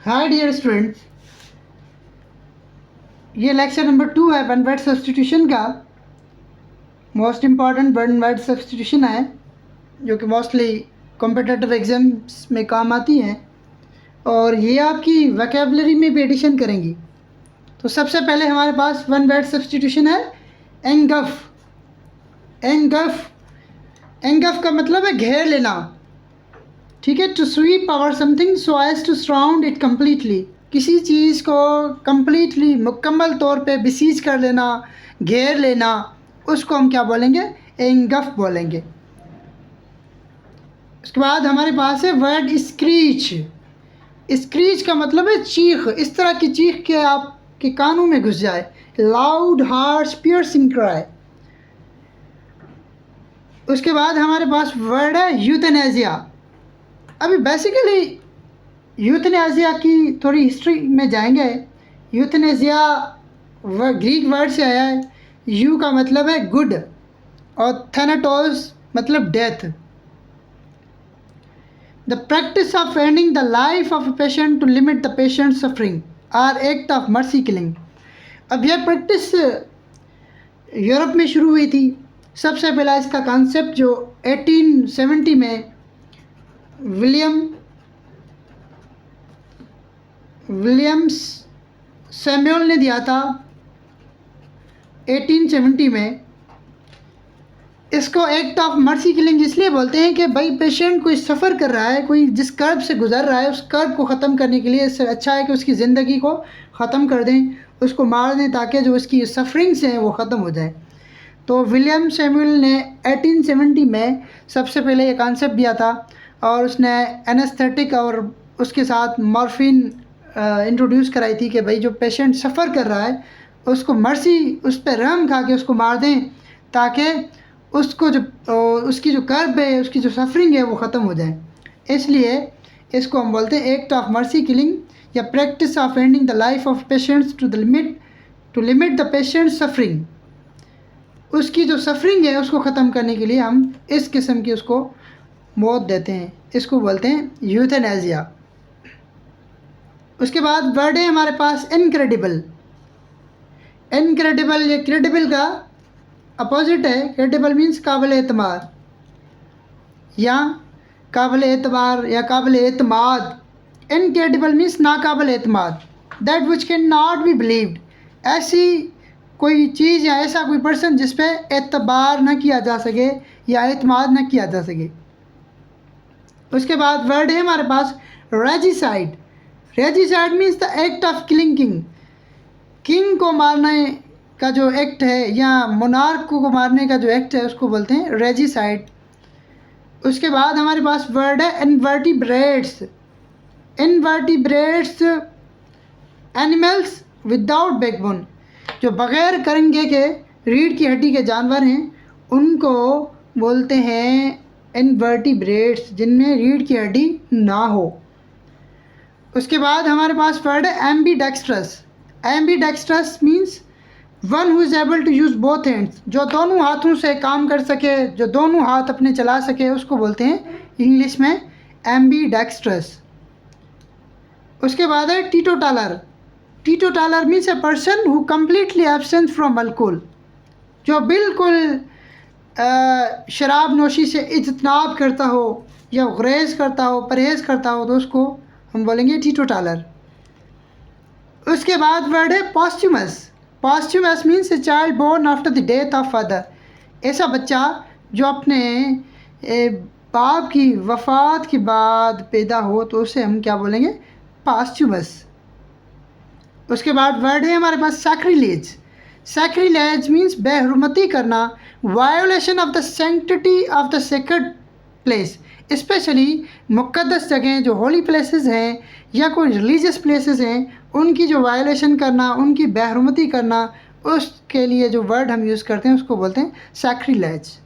Hi dear students, ये lecture number 2 है one word substitution का। Most important one word substitution है जो कि मोस्टली कॉम्पिटिटिव एग्जाम्स में काम आती हैं और ये आपकी वोकैबुलरी में भी एडिशन करेंगी। तो सबसे पहले हमारे पास वन वर्ड सब्स्टिट्यूशन है एंगफ। एंगफ एंगफ का मतलब है घेर लेना, ठीक है। To sweep over something so as to surround it completely, किसी चीज़ को कम्प्लीटली मुकम्मल तौर पे बिसीज कर लेना, घेर लेना, उसको हम क्या बोलेंगे? एंगफ बोलेंगे। उसके बाद हमारे पास है वर्ड स्क्रीच। स्क्रीच का मतलब है चीख, इस तरह की चीख के आपके कानों में घुस जाए, लाउड हार्श पियर्सिंग क्राई। उसके बाद हमारे पास वर्ड है यूथेनेसिया। अभी बेसिकली यूथेनेसिया की थोड़ी हिस्ट्री में जाएंगे। यूथेनेसिया ग्रीक वर्ड से आया है। यू का मतलब है गुड और थैनाटोस मतलब death. The practice of ending the life of a patient to limit the patient suffering or act of mercy killing. अब यह प्रैक्टिस यूरोप में शुरू हुई थी। सबसे पहला इसका कॉन्सेप्ट जो 1870 में विलियम्स सैमुअल ने दिया था 1870 में। इसको एक्ट ऑफ मर्सी किलिंग इसलिए बोलते हैं कि भाई पेशेंट कोई सफ़र कर रहा है, कोई जिस कर्ब से गुज़र रहा है, उस कर्ब को ख़त्म करने के लिए इससे अच्छा है कि उसकी ज़िंदगी को ख़त्म कर दें, उसको मार दें ताकि जो उसकी सफरिंग्स हैं वो ख़त्म हो जाए। तो विलियम सैमुअल ने 1870 में सबसे पहले ये कॉन्सेप्ट दिया था और उसने एनेस्थेटिक और उसके साथ मॉर्फिन इंट्रोड्यूस कराई थी कि भाई जो पेशेंट सफ़र कर रहा है उसको मर्सी, उस पर रहम खा के उसको मार दें ताकि उसको जो उसकी जो कर्ब है, उसकी जो सफरिंग है वो ख़त्म हो जाए। इसलिए इसको हम बोलते हैं एक्ट ऑफ मर्सी किलिंग या practice of ending the life of patients to limit the patient suffering. उसकी जो सफरिंग है उसको ख़त्म करने के लिए हम इस किस्म की उसको मौत देते हैं, इसको बोलते हैं यूथेनेसिया। उसके बाद वर्ड है हमारे पास इनक्रेडिबल। इनक्रेडिबल ये क्रेडिबल का अपोजिट है। क्रेडिबल मीन्स काबिल एतमाद या काबिल एतबार या काबिल एतमाद। इनक्रेडिबल मीन्स नाकाबिल एतमाद, that which can not be believed. ऐसी कोई चीज़ या ऐसा कोई पर्सन जिस पे एतबार न किया जा सके या एतमाद न किया जा सके। उसके बाद वर्ड है हमारे पास regicide. Regicide means the act of killing king. King को मारने का जो एक्ट है या मोनार्क को मारने का जो एक्ट है उसको बोलते हैं रेजिसाइड। उसके बाद हमारे पास वर्ड है invertebrates. Invertebrates animals without backbone, जो बग़ैर करंगे के रीढ़ की हड्डी के जानवर हैं उनको बोलते हैं इनवर्टिब्रेट्स, जिनमें रीढ़ की हड्डी ना हो। उसके बाद हमारे पास वर्ड है ambidextrous. Ambidextrous means one who is able to use both hands, जो दोनों हाथों से काम कर सके, जो दोनों हाथ अपने चला सके, उसको बोलते हैं इंग्लिश में एम्बीडेक्स्ट्रस। उसके बाद है teetotaller. Teetotaller means a person who completely absent from alcohol, जो बिल्कुल शराब नोशी से इज्तनाब करता हो या गुरेज करता हो, परहेज़ करता हो, तो उसको हम बोलेंगे टीटोटालर। उसके बाद वर्ड है posthumous. Posthumous means a child born after the death of father. ऐसा बच्चा जो अपने बाप की वफ़ात के बाद पैदा हो तो उसे हम क्या बोलेंगे? पॉस्ट्यूमस। उसके बाद वर्ड है हमारे पास सैक्रिलेज। सैक्रिलेज मीन्स बेहुरमती करना, violation of the sanctity of the sacred place. Specially मुक़द्दस जगहें जो होली प्लेसेस हैं या कोई रिलीजियस प्लेसेस हैं उनकी जो वायोलेशन करना, उनकी बेहुरमती करना, उसके लिए जो वर्ड हम यूज़ करते हैं उसको बोलते हैं सैक्रिलेज।